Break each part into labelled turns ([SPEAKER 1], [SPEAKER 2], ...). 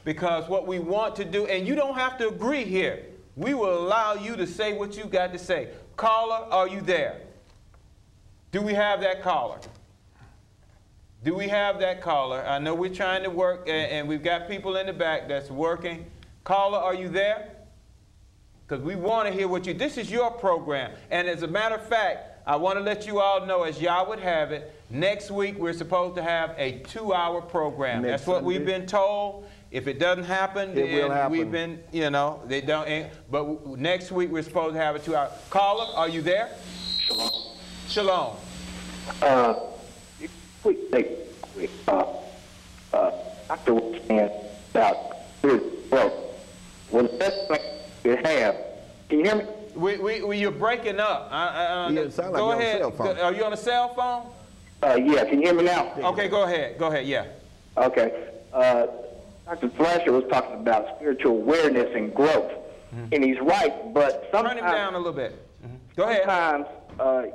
[SPEAKER 1] because what we want to do, and you don't have to agree here. We will allow you to say what you got to say. Caller, are you there? Do we have that caller? Do we have that caller? I know we're trying to work, and we've got people in the back that's working. Caller, are you there? Because we want to hear what you, this is your program. And as a matter of fact, I want to let you all know, as y'all would have it, next week we're supposed to have a 2-hour program. That's what we've been told. If it doesn't happen, then we've been, you know, they don't. But next week we're supposed to have a 2-hour. Caller, are you there? Shalom.
[SPEAKER 2] Quick, Dr. was saying about well, the best thing you have. Can you hear me?
[SPEAKER 1] You're breaking up. Go ahead. Are you on a cell phone?
[SPEAKER 2] Yeah. Can you hear me now?
[SPEAKER 1] Okay, go ahead. Go ahead. Yeah.
[SPEAKER 2] Okay. Dr. Thrasher was talking about spiritual awareness and growth, and he's right. But sometimes
[SPEAKER 1] turn him down a little bit. Go ahead.
[SPEAKER 2] Sometimes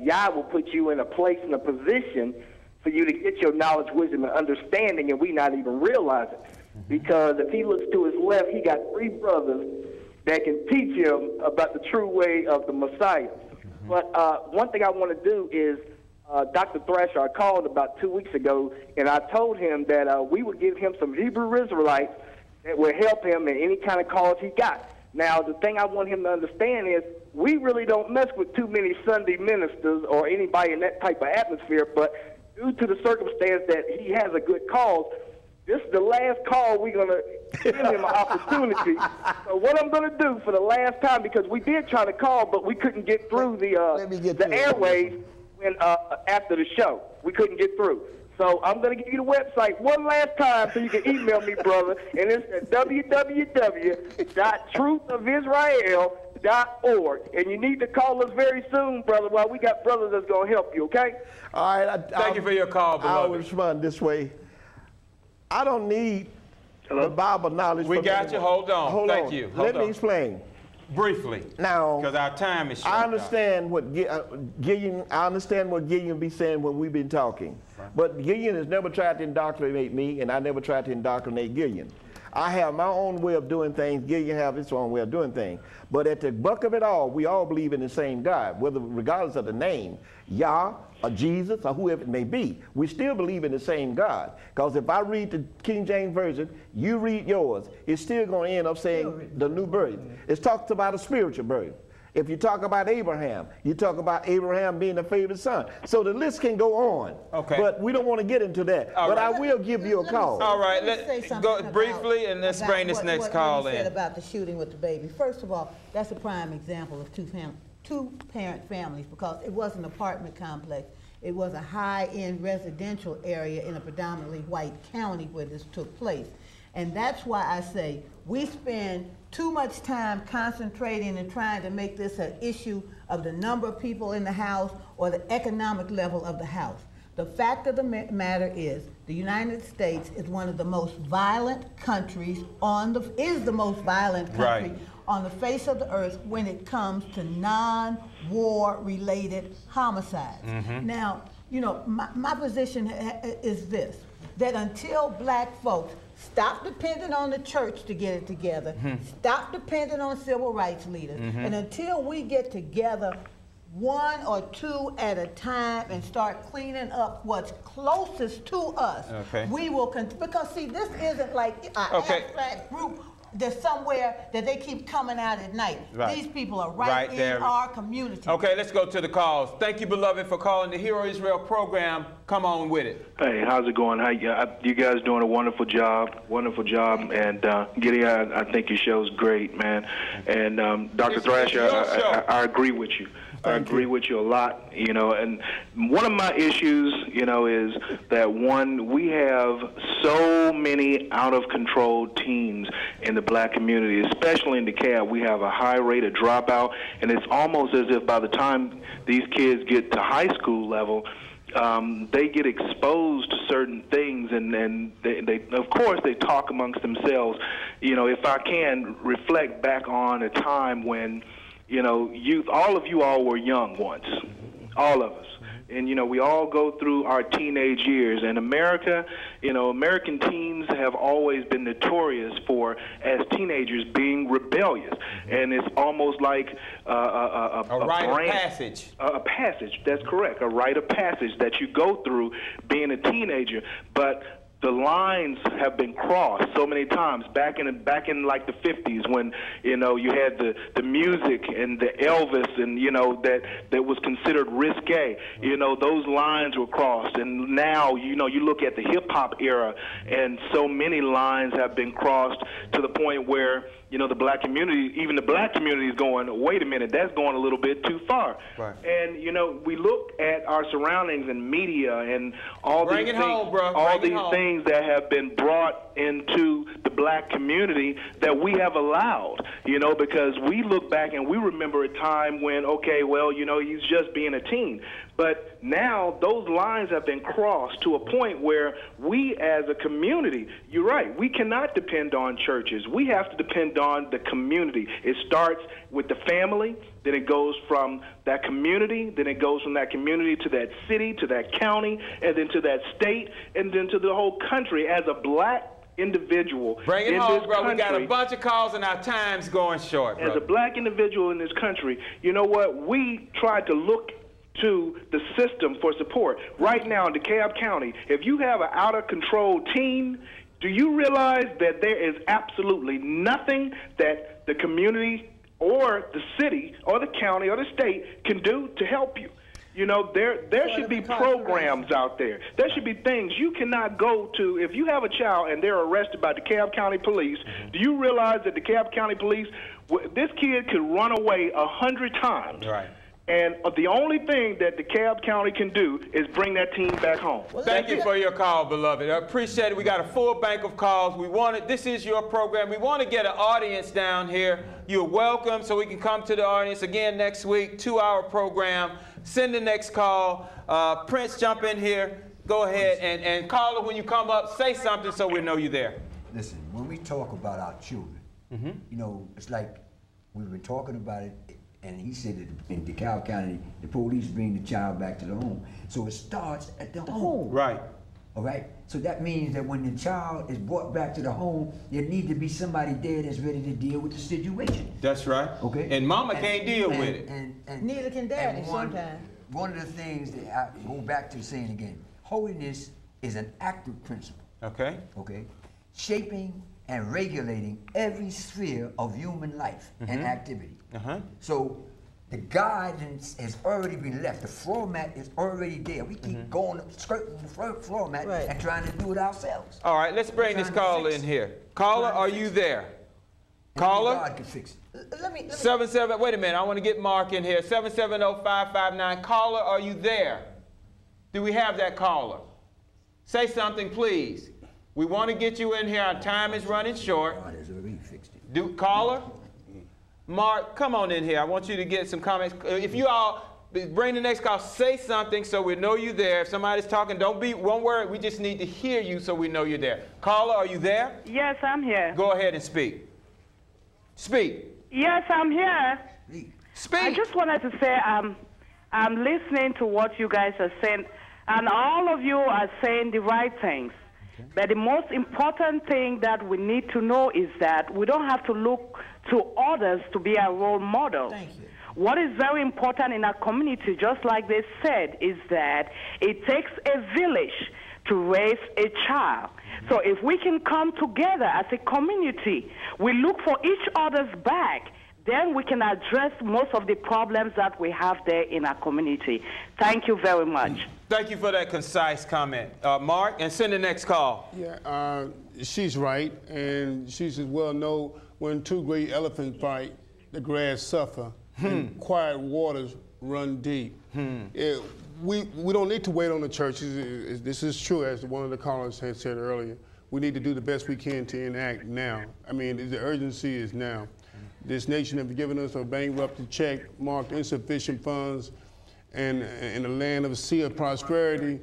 [SPEAKER 2] Yah will put you in a place, in a position for you to get your knowledge, wisdom, and understanding, and we not even realize it. Because if he looks to his left, he got 3 brothers that can teach him about the true way of the Messiah. But one thing I want to do is, Dr. Thrasher, I called about 2 weeks ago, and I told him that we would give him some Hebrew Israelites that would help him in any kind of cause he got. Now, the thing I want him to understand is we really don't mess with too many Sunday ministers or anybody in that type of atmosphere, but due to the circumstance that he has a good cause, this is the last call we're going to give him an opportunity. So what I'm going to do for the last time, because we did try to call, but we couldn't get through the airways when, after the show. We couldn't get through. So I'm going to give you the website one last time so you can email me, brother. And it's at www.truthofisrael.org. And you need to call us very soon, brother, while we got brothers that's going to help you, okay?
[SPEAKER 3] All right.
[SPEAKER 1] Thank you for your call, beloved.
[SPEAKER 3] I'll respond this way. I don't need the Bible knowledge.
[SPEAKER 1] We got you. Hold on. Thank you.
[SPEAKER 3] Let me explain.
[SPEAKER 1] Briefly. Now, because our time is short.
[SPEAKER 3] I understand what Gideon. I understand what Gideon be saying when we've been talking. Right. But Gideon has never tried to indoctrinate me, and I never tried to indoctrinate Gideon. I have my own way of doing things. Gideon have his own way of doing things. But at the buck of it all, we all believe in the same God, whether regardless of the name, Yah or Jesus or whoever it may be. We still believe in the same God. Because if I read the King James Version, you read yours, it's still going to end up saying the new birth. It talks about a spiritual birth. If you talk about Abraham, you talk about Abraham being the favorite son. So the list can go on. Okay. But we don't want to get into that. But I will give you a call.
[SPEAKER 1] All right. Let's go briefly, and let's bring this next call in.
[SPEAKER 4] What you said about the shooting with the baby. First of all, that's a prime example of two-parent families, because it was an apartment complex. It was a high-end residential area in a predominantly white county where this took place. And that's why I say we spend too much time concentrating and trying to make this an issue of the number of people in the house or the economic level of the house. The fact of the matter is the United States is one of the most violent countries on the, the most violent country on the face of the earth when it comes to non-war related homicides. Now, you know, my position is this, that until black folks stop depending on the church to get it together, stop depending on civil rights leaders, and until we get together 1 or 2 at a time and start cleaning up what's closest to us, we will, because see, this isn't like an abstract group that's somewhere that they keep coming out at night. These people are right in our community.
[SPEAKER 1] Okay, let's go to the calls. Thank you, beloved, for calling the Hero Israel program. Come on with it.
[SPEAKER 5] Hey, how's it going? How you guys doing a wonderful job, and Gideon, I think your show's great, man. And Dr. Thrasher, I agree with you. I agree with you a lot, you know, and one of my issues, you know, is that we have so many out-of-control teens in the black community, especially in DeKalb. We have a high rate of dropout, and it's almost as if by the time these kids get to high school level, they get exposed to certain things, and they of course they talk amongst themselves. You know, if I can reflect back on a time when, you know, all of you all were young once, all of us. And, you know, we all go through our teenage years. And America, you know, American teens have always been notorious for, as teenagers, being rebellious. And it's almost like a
[SPEAKER 1] rite of passage.
[SPEAKER 5] A passage, that's correct. A rite of passage that you go through being a teenager. But the lines have been crossed so many times back in like the 50s when, you know, you had the music and the Elvis and, you know, that was considered risque. You know, those lines were crossed. And now, you know, you look at the hip hop era and so many lines have been crossed to the point where, you know, the black community, even the black community is going, wait a minute, that's going a little bit too far.
[SPEAKER 1] Right.
[SPEAKER 5] And, you know, we look at our surroundings and media and all
[SPEAKER 1] Bring
[SPEAKER 5] these
[SPEAKER 1] it
[SPEAKER 5] things,
[SPEAKER 1] home, bro.
[SPEAKER 5] all
[SPEAKER 1] Bring it
[SPEAKER 5] these
[SPEAKER 1] home.
[SPEAKER 5] things that have been brought into the black community that we have allowed, you know, because we look back and we remember a time when, okay, well, you know, he's just being a teen. But now those lines have been crossed to a point where we as a community, you're right, we cannot depend on churches. We have to depend on the community. It starts with the family, then it goes from that community, then it goes from that community to that city, to that county, and then to that state, and then to the whole country. As a black individual
[SPEAKER 1] Bring it
[SPEAKER 5] in
[SPEAKER 1] home,
[SPEAKER 5] this
[SPEAKER 1] bro.
[SPEAKER 5] country,
[SPEAKER 1] We got a bunch of calls and our time's going short, bro.
[SPEAKER 5] as a black individual in this country, you know what? We tried to look to the system for support. Right now in DeKalb County, if you have an out-of-control teen, do you realize that there is absolutely nothing that the community or the city or the county or the state can do to help you? You know, there should be programs out there. There should be things. You cannot go to, if you have a child and they're arrested by DeKalb County Police, do you realize that DeKalb County Police, this kid could run away 100 times.
[SPEAKER 1] Right.
[SPEAKER 5] And the only thing that DeKalb County can do is bring that team back home.
[SPEAKER 1] Well, thank you for your call, beloved. I appreciate it. We got a full bank of calls. This is your program. We want to get an audience down here. You're welcome, so we can come to the audience again next week. 2-hour program. Send the next call. Prince, jump in here. Go ahead and caller, when you come up, say something so we know you're there.
[SPEAKER 6] Listen, when we talk about our children, you know, it's like we've been talking about it. And he said that in DeKalb County, the police bring the child back to the home. So it starts at the home.
[SPEAKER 1] Right.
[SPEAKER 6] All right? So that means that when the child is brought back to the home, there needs to be somebody there that's ready to deal with the situation.
[SPEAKER 1] That's right.
[SPEAKER 6] Okay?
[SPEAKER 1] And mama can't deal with it.
[SPEAKER 6] And
[SPEAKER 4] Neither can daddy sometimes.
[SPEAKER 6] One of the things that I go back to saying again, holiness is an active principle.
[SPEAKER 1] Okay.
[SPEAKER 6] Okay? Shaping and regulating every sphere of human life and activity. So the guidance has already been left. The floor mat is already there. We keep going, skirting the floor mat and trying to do it ourselves.
[SPEAKER 1] All right, let's bring this caller in here. Caller, are you there? Caller?
[SPEAKER 6] God can fix it.
[SPEAKER 4] Let me
[SPEAKER 1] 77, wait a minute, I want to get Mark in here. 770-559. Caller, are you there? Do we have that caller? Say something, please. We want to get you in here. Our time is running short.
[SPEAKER 6] God has already fixed it.
[SPEAKER 1] Caller? Mark, come on in here. I want you to get some comments. If you all bring the next call, say something so we know you're there. If somebody's talking, don't be one word. We just need to hear you so we know you're there. Caller, are you there?
[SPEAKER 7] Yes, I'm here.
[SPEAKER 1] Go ahead and speak. Speak.
[SPEAKER 7] Yes, I'm here.
[SPEAKER 1] Speak.
[SPEAKER 7] I just wanted to say I'm listening to what you guys are saying, and all of you are saying the right things. But the most important thing that we need to know is that we don't have to look to others to be our role model.
[SPEAKER 4] Thank you.
[SPEAKER 7] What is very important in our community, just like they said, is that it takes a village to raise a child. So if we can come together as a community, we look for each other's back, then we can address most of the problems that we have there in our community. Thank you very much.
[SPEAKER 1] Thank you for that concise comment. Mark, and send the next call.
[SPEAKER 8] Yeah, she's right, and she says, well, no, when two great elephants fight, the grass suffer, and quiet waters run deep. We don't need to wait on the churches. This is true, as one of the callers had said earlier. We need to do the best we can to enact now. I mean, the urgency is now. This nation has given us a bankrupted check marked insufficient funds, and in a land of a sea of prosperity,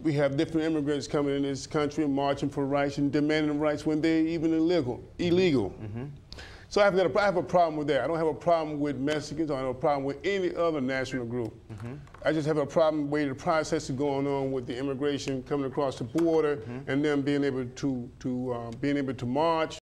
[SPEAKER 8] we have different immigrants coming in this country marching for rights and demanding rights when they're even illegal. So I have a problem with that. I don't have a problem with Mexicans. I don't have a problem with any other national group. I just have a problem with the process is going on with the immigration coming across the border and them being able to march